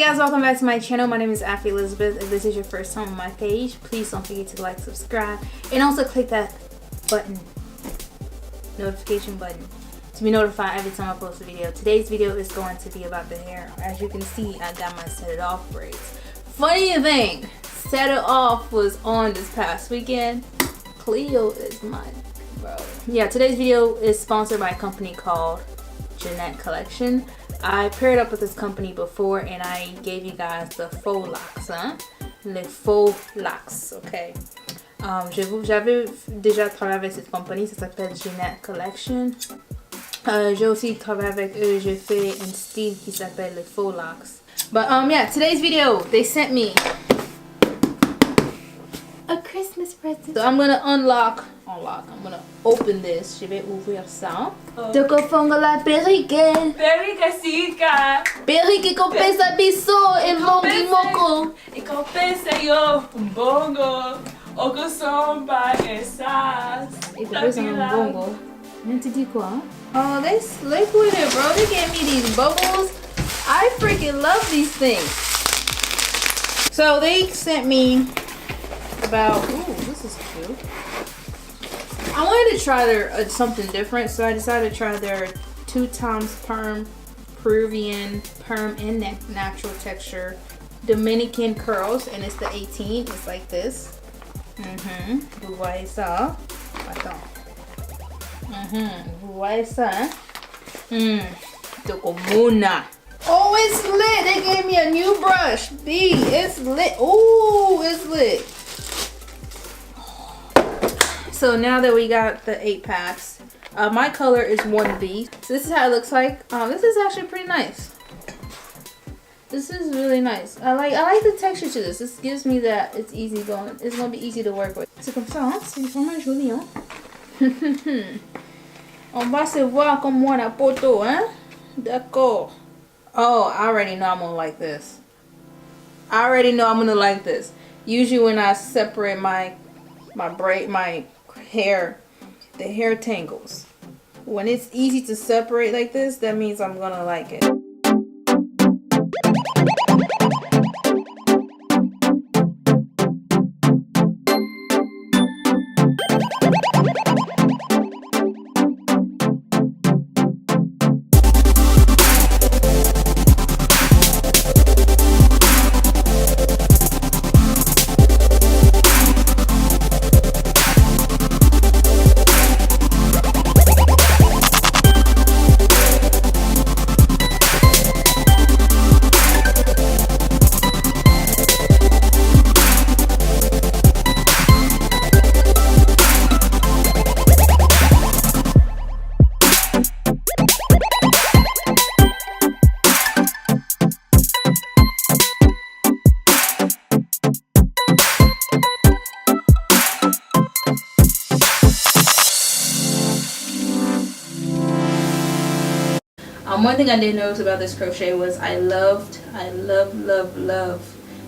guys, welcome back to my channel. My name is Afi Elizabeth. If this is your first time on my page, please don't forget to like, subscribe, and also click that button, notification button, to be notified every time I post a video. Today's video is going to be about the hair. As you can see, I got my set it off braids. Funny thing, set it off was on this past weekend. Cleo is my bro. Yeah, today's video is sponsored by a company called Jeanette Collection. I paired up with this company before and I gave you guys the faux locks, hein? Les faux locks, ok. J'avais déjà travaillé avec cette compagnie, ça s'appelle Jeanette Collection. J'ai aussi travaillé avec eux, j'ai fait un style qui s'appelle les faux locks. But yeah, today's video, they sent me a Christmas present. So I'm gonna I'm gonna open this. Je vais ouvrir ça. Toko fongo la perrique. Perriquecica. Perrique compensa biso e longi moko. E compensa yo bongo. Oko somba esas. E compensa un bongo. Não te digo quoi? Oh, they slick with it, bro. They gave me these bubbles. I freaking love these things. So they sent me about, ooh, this is cute. I wanted to try their something different, so I decided to try their 2x Perm Peruvian Perm and natural texture Dominican curls, and it's the 18. It's like this. Vous voyez ça? Attends. Vous voyez ça? Tocomuna. Oh, it's lit. They gave me a new brush. B, it's lit. Ooh, it's lit. So now that we got the 8 packs, my color is 1B. So this is how it looks like. This is actually pretty nice. This is really nice. I like the texture to this. This gives me that it's easy going. It's gonna be easy to work with. C'est comme ça, hein? C'est vraiment joli, hein? On va se voir comme moi la photo, hein? D'accord. Oh, I already know I'm gonna like this. I already know I'm gonna like this. Usually when I separate my hair, the hair tangles. When it's easy to separate like this, that means I'm gonna like it. One thing I did notice about this crochet was I love.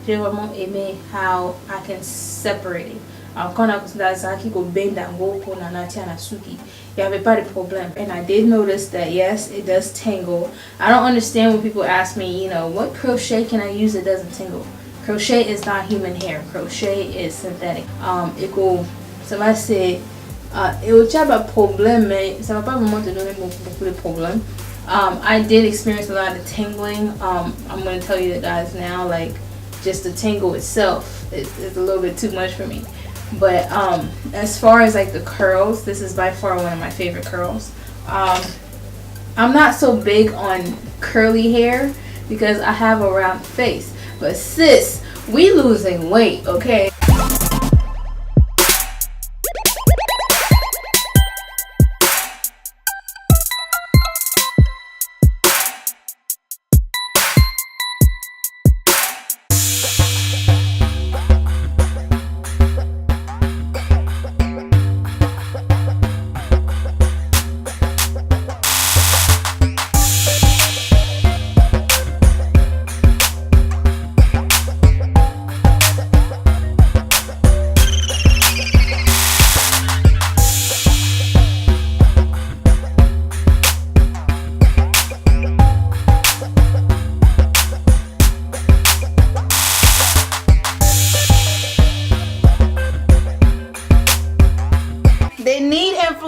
J'ai vraiment aimé how I can separate it. Quand on a ça qui go bend and go pour na tia na suki, il y avait pas de problème. And I did notice that yes, it does tangle. I don't understand when people ask me, you know, what crochet can I use that doesn't tangle? Crochet is not human hair. Crochet is synthetic. Ça va c'est et au tient pas problème, mais ça va pas vraiment te donner beaucoup de problèmes. I did experience a lot of tangling. I'm going to tell you guys now, like, just the tangle itself is a little bit too much for me. But as far as like the curls, this is by far one of my favorite curls. I'm not so big on curly hair because I have a round face. But sis, we losing weight, okay?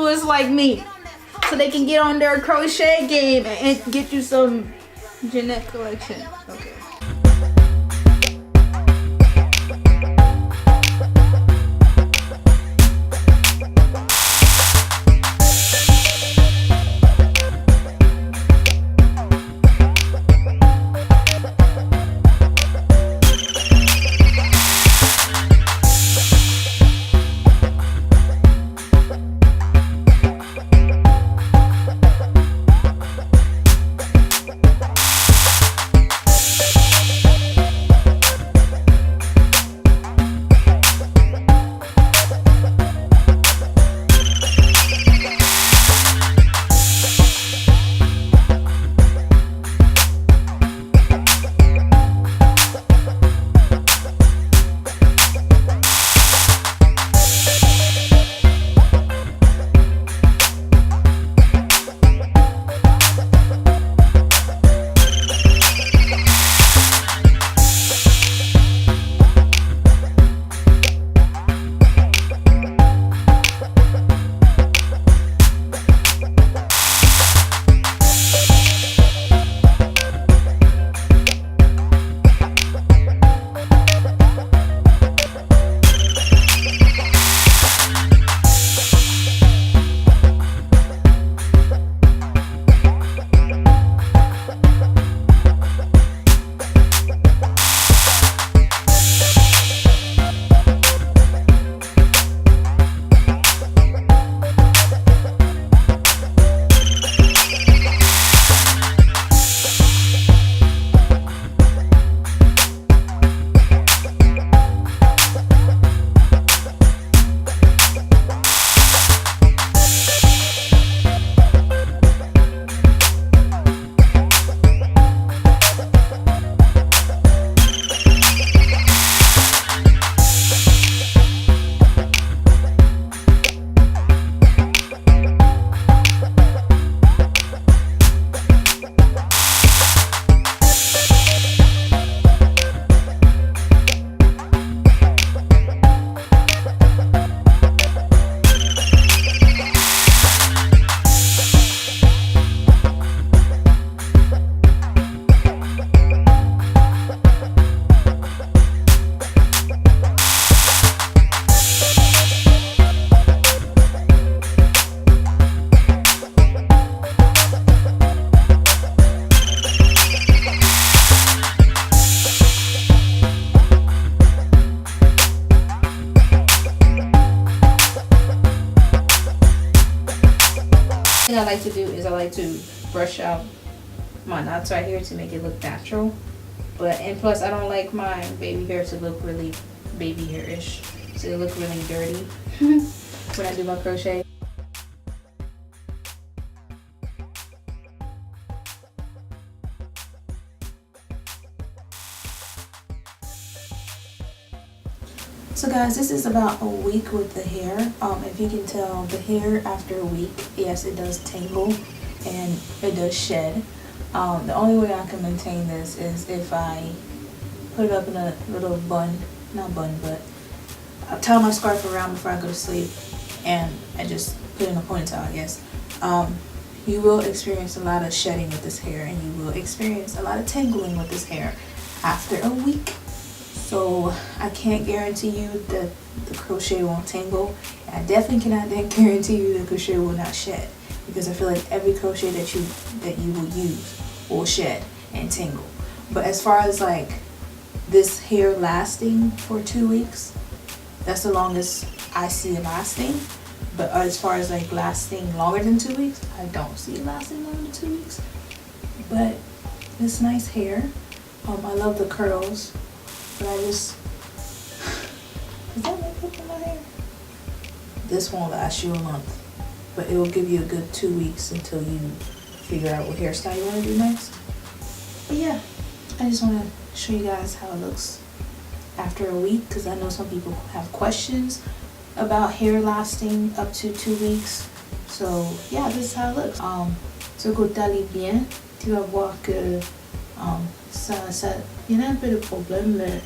viewers like me, so they can get on their crochet game and get you some Jeanette collection. Okay. Thing I like to do is I like to brush out my knots right here to make it look natural. And plus I don't like my baby hair to look really baby hair-ish. So it look really dirty when I do my crochet. So guys, this is about a week with the hair. If you can tell, the hair after a week, yes, it does tangle and it does shed. The only way I can maintain this is if I put it up in a little bun, not bun, but I tie my scarf around before I go to sleep and I just put it in a ponytail, I guess. You will experience a lot of shedding with this hair and you will experience a lot of tangling with this hair after a week. So I can't guarantee you that the crochet won't tangle. And I definitely cannot then guarantee you the crochet will not shed, because I feel like every crochet that you will use will shed and tangle. But as far as like this hair lasting for 2 weeks, that's the longest I see it lasting. But as far as like lasting longer than 2 weeks, I don't see it lasting longer than 2 weeks. But it's nice hair. I love the curls. But I just, does that make up in my hair? This won't last you a month, but it will give you a good 2 weeks until you figure out what hairstyle you want to do next. But yeah, I just want to show you guys how it looks after a week, because I know some people have questions about hair lasting up to 2 weeks. So yeah, this is how it looks. Ce côté bien, tu vas voir que il y en a un peu de problème, mais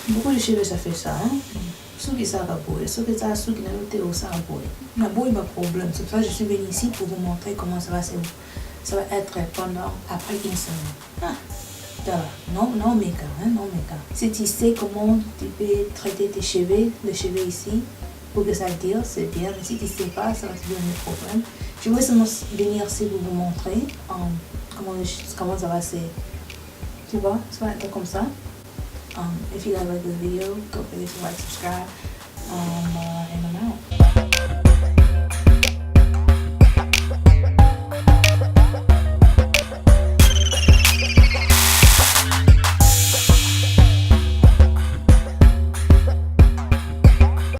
beaucoup de cheveux ça fait ça, hein? Souki ça va bouillir. Souki ça, souki n'a pas ça va bouillir. N'a pas de problème. C'est pour ça que je suis venue ici pour vous montrer comment ça va être pendant après une semaine. Ah, non, non, méga, hein, non, méga. Si tu sais comment tu peux traiter tes cheveux, les cheveux ici, pour que ça tire, c'est bien. Et si tu ne sais pas, ça va te donner des problèmes. Je vais seulement venir ici pour vous montrer comment ça va se. Tu vois, ça va être comme ça. If you guys like this video, go forget to like, subscribe, and I'm out.